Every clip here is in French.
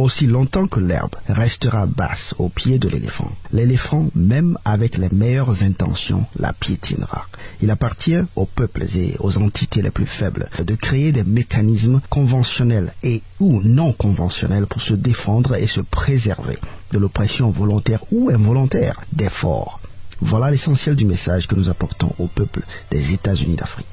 Aussi longtemps que l'herbe restera basse au pied de l'éléphant, l'éléphant, même avec les meilleures intentions, la piétinera. Il appartient aux peuples et aux entités les plus faibles de créer des mécanismes conventionnels et ou non conventionnels pour se défendre et se préserver de l'oppression volontaire ou involontaire des forts. Voilà l'essentiel du message que nous apportons au peuple des États-Unis d'Afrique.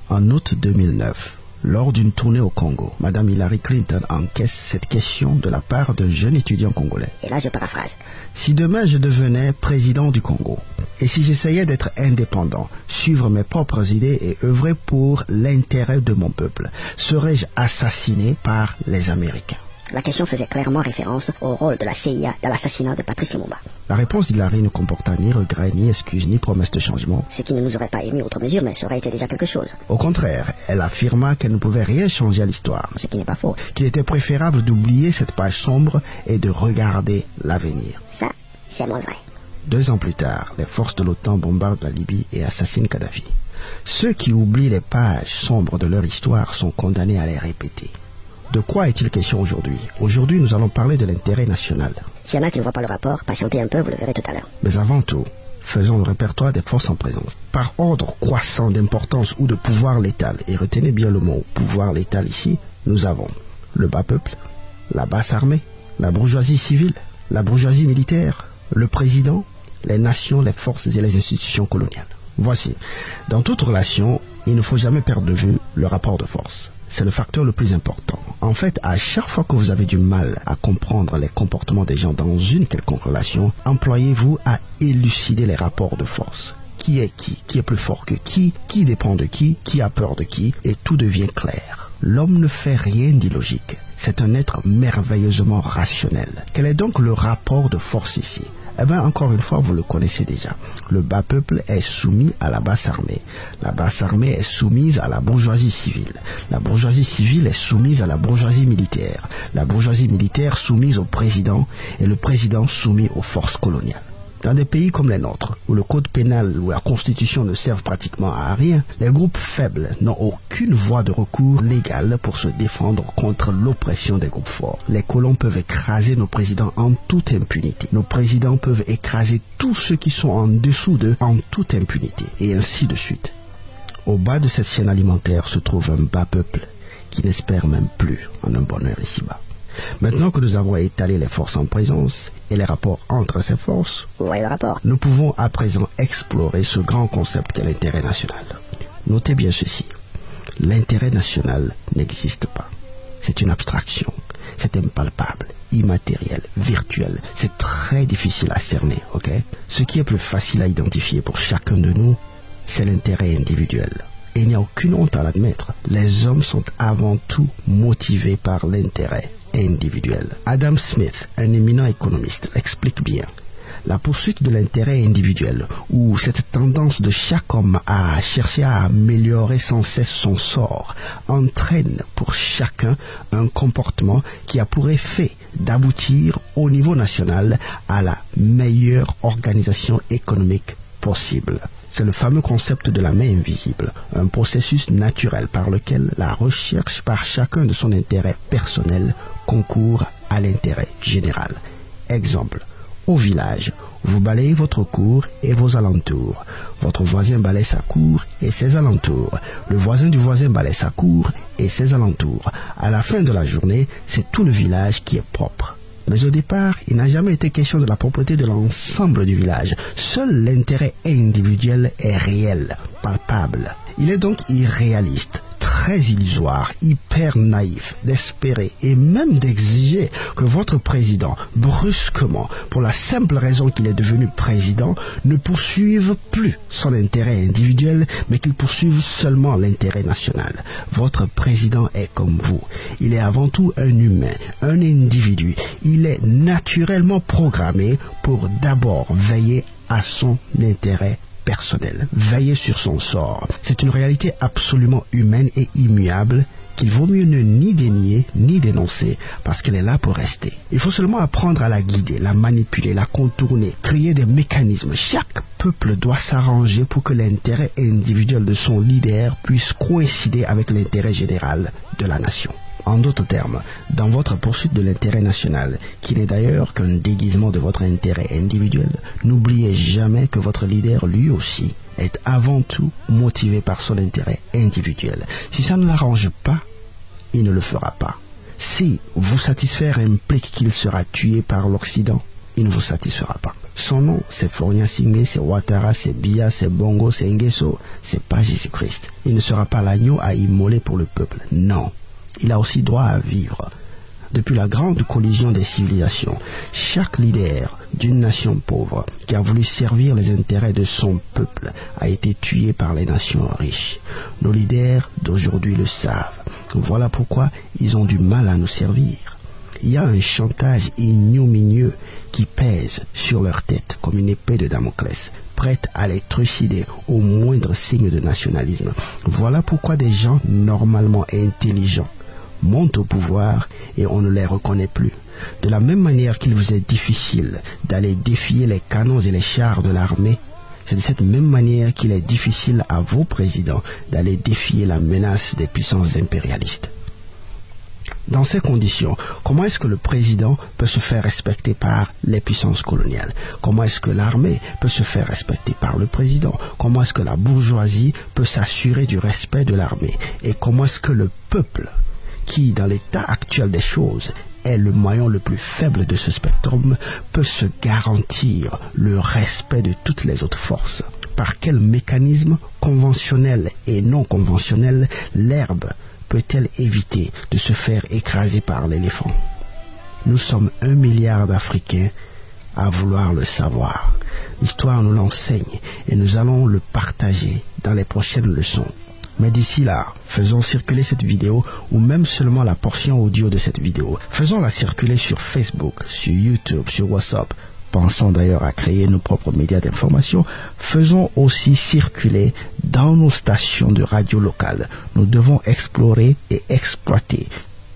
En août 2009, lors d'une tournée au Congo, Mme Hillary Clinton encaisse cette question de la part d'un jeune étudiant congolais. Et là, je paraphrase. Si demain je devenais président du Congo, et si j'essayais d'être indépendant, suivre mes propres idées et œuvrer pour l'intérêt de mon peuple, serais-je assassiné par les Américains? La question faisait clairement référence au rôle de la CIA dans l'assassinat de Patrice Lumumba. La réponse d'Hillary ne comporta ni regret, ni excuse, ni promesse de changement. Ce qui ne nous aurait pas émis outre mesure, mais ça aurait été déjà quelque chose. Au contraire, elle affirma qu'elle ne pouvait rien changer à l'histoire. Ce qui n'est pas faux. Qu'il était préférable d'oublier cette page sombre et de regarder l'avenir. Ça, c'est moins vrai. 2 ans plus tard, les forces de l'OTAN bombardent la Libye et assassinent Kadhafi. Ceux qui oublient les pages sombres de leur histoire sont condamnés à les répéter. De quoi est-il question aujourd'hui? Aujourd'hui, nous allons parler de l'intérêt national. S'il y en a qui ne voient pas le rapport, patientez un peu, vous le verrez tout à l'heure. Mais avant tout, faisons le répertoire des forces en présence. Par ordre croissant d'importance ou de pouvoir létal, et retenez bien le mot pouvoir létal ici, nous avons le bas peuple, la basse armée, la bourgeoisie civile, la bourgeoisie militaire, le président, les nations, les forces et les institutions coloniales. Voici, dans toute relation, il ne faut jamais perdre de vue le rapport de force. C'est le facteur le plus important. En fait, à chaque fois que vous avez du mal à comprendre les comportements des gens dans une quelconque relation, employez-vous à élucider les rapports de force. Qui est plus fort que qui dépend de qui a peur de qui, et tout devient clair. L'homme ne fait rien d'illogique. C'est un être merveilleusement rationnel. Quel est donc le rapport de force ici? Eh bien, encore une fois, vous le connaissez déjà. Le bas peuple est soumis à la basse armée. La basse armée est soumise à la bourgeoisie civile. La bourgeoisie civile est soumise à la bourgeoisie militaire. La bourgeoisie militaire soumise au président et le président soumis aux forces coloniales. Dans des pays comme les nôtres, où le code pénal ou la constitution ne servent pratiquement à rien, les groupes faibles n'ont aucune voie de recours légale pour se défendre contre l'oppression des groupes forts. Les colons peuvent écraser nos présidents en toute impunité. Nos présidents peuvent écraser tous ceux qui sont en dessous d'eux en toute impunité, et ainsi de suite. Au bas de cette chaîne alimentaire se trouve un bas peuple qui n'espère même plus en un bonheur ici-bas. Maintenant que nous avons étalé les forces en présence et les rapports entre ces forces, nous pouvons à présent explorer ce grand concept qu'est l'intérêt national. Notez bien ceci, l'intérêt national n'existe pas. C'est une abstraction, c'est impalpable, immatériel, virtuel, c'est très difficile à cerner, ok? Ce qui est plus facile à identifier pour chacun de nous, c'est l'intérêt individuel. Et il n'y a aucune honte à l'admettre. Les hommes sont avant tout motivés par l'intérêt individuel. Adam Smith, un éminent économiste, l'explique bien. La poursuite de l'intérêt individuel, ou cette tendance de chaque homme à chercher à améliorer sans cesse son sort, entraîne pour chacun un comportement qui a pour effet d'aboutir au niveau national à la meilleure organisation économique possible. C'est le fameux concept de la main invisible, un processus naturel par lequel la recherche par chacun de son intérêt personnel concourt à l'intérêt général. Exemple, au village, vous balayez votre cour et vos alentours. Votre voisin balaye sa cour et ses alentours. Le voisin du voisin balaye sa cour et ses alentours. À la fin de la journée, c'est tout le village qui est propre. Mais au départ, il n'a jamais été question de la propreté de l'ensemble du village. Seul l'intérêt individuel est réel, palpable. Il est donc irréaliste, très illusoire, hyper naïf d'espérer et même d'exiger que votre président, brusquement, pour la simple raison qu'il est devenu président, ne poursuive plus son intérêt individuel, mais qu'il poursuive seulement l'intérêt national. Votre président est comme vous. Il est avant tout un humain, un individu. Il est naturellement programmé pour d'abord veiller à son intérêt personnel, veiller sur son sort. C'est une réalité absolument humaine et immuable qu'il vaut mieux ne ni dénier ni dénoncer parce qu'elle est là pour rester. Il faut seulement apprendre à la guider, la manipuler, la contourner, créer des mécanismes. Chaque peuple doit s'arranger pour que l'intérêt individuel de son leader puisse coïncider avec l'intérêt général de la nation. En d'autres termes, dans votre poursuite de l'intérêt national, qui n'est d'ailleurs qu'un déguisement de votre intérêt individuel, n'oubliez jamais que votre leader, lui aussi, est avant tout motivé par son intérêt individuel. Si ça ne l'arrange pas, il ne le fera pas. Si vous satisfaire implique qu'il sera tué par l'Occident, il ne vous satisfera pas. Son nom, c'est Faure Gnassingbé, c'est Ouattara, c'est Biya, c'est Bongo, c'est Nguesso, c'est pas Jésus-Christ. Il ne sera pas l'agneau à immoler pour le peuple. Non. Il a aussi droit à vivre. Depuis la grande collision des civilisations, chaque leader d'une nation pauvre qui a voulu servir les intérêts de son peuple a été tué par les nations riches. Nos leaders d'aujourd'hui le savent. Voilà pourquoi ils ont du mal à nous servir. Il y a un chantage ignominieux qui pèse sur leur tête comme une épée de Damoclès, prête à les trucider au moindre signe de nationalisme. Voilà pourquoi des gens normalement intelligents montent au pouvoir et on ne les reconnaît plus. De la même manière qu'il vous est difficile d'aller défier les canons et les chars de l'armée, c'est de cette même manière qu'il est difficile à vos présidents d'aller défier la menace des puissances impérialistes. Dans ces conditions, comment est-ce que le président peut se faire respecter par les puissances coloniales? Comment est-ce que l'armée peut se faire respecter par le président? Comment est-ce que la bourgeoisie peut s'assurer du respect de l'armée? Et comment est-ce que le peuple, qui dans l'état actuel des choses est le maillon le plus faible de ce spectrum, peut se garantir le respect de toutes les autres forces? Par quel mécanisme conventionnel et non conventionnel l'herbe peut-elle éviter de se faire écraser par l'éléphant? Nous sommes 1 milliard d'Africains à vouloir le savoir. L'histoire nous l'enseigne et nous allons le partager dans les prochaines leçons. Mais d'ici là, faisons circuler cette vidéo ou même seulement la portion audio de cette vidéo. Faisons-la circuler sur Facebook, sur YouTube, sur WhatsApp. Pensons d'ailleurs à créer nos propres médias d'information. Faisons aussi circuler dans nos stations de radio locales. Nous devons explorer et exploiter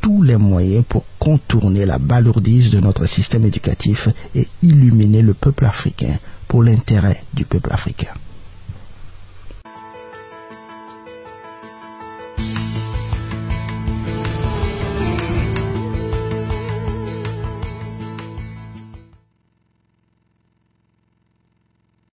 tous les moyens pour contourner la balourdise de notre système éducatif et illuminer le peuple africain pour l'intérêt du peuple africain.